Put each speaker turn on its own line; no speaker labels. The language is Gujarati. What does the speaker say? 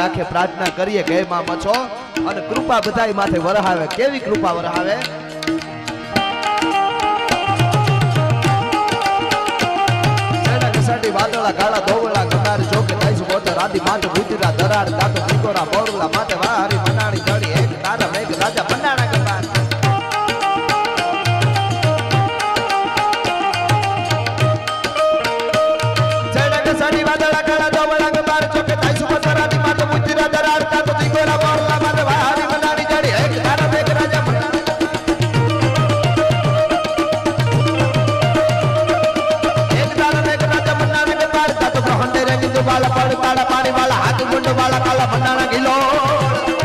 રાખે પ્રાર્થના કરીએ કે માં મચો અને કૃપા બધાય માથે વરહાવે કેવી કૃપા વરહાવે કસાટી વાદળા કાળા ધોવળા ગંધાર ચોકે તાઈસ બોતર રાધી માથે ભૂતરા દરાડ કાતો તિકોરા બોરલા માથે વાહરી મનાણી જડી એક તારા મેઘ રાજા મંડાણા ગંધાર કસાટી વાદળા કાળા ધોવળા ગંધાર ચોકે તાઈસ બોતર રાધી માથે ભૂતરા દરાડ કાતો તિકોરા બોરલા માથે વાહરી મનાણી જડી એક તારા મેઘ રાજા वाला पड़ ताड़ा पानी वाला हाथ गुंड वाला काला मंडाना गिलो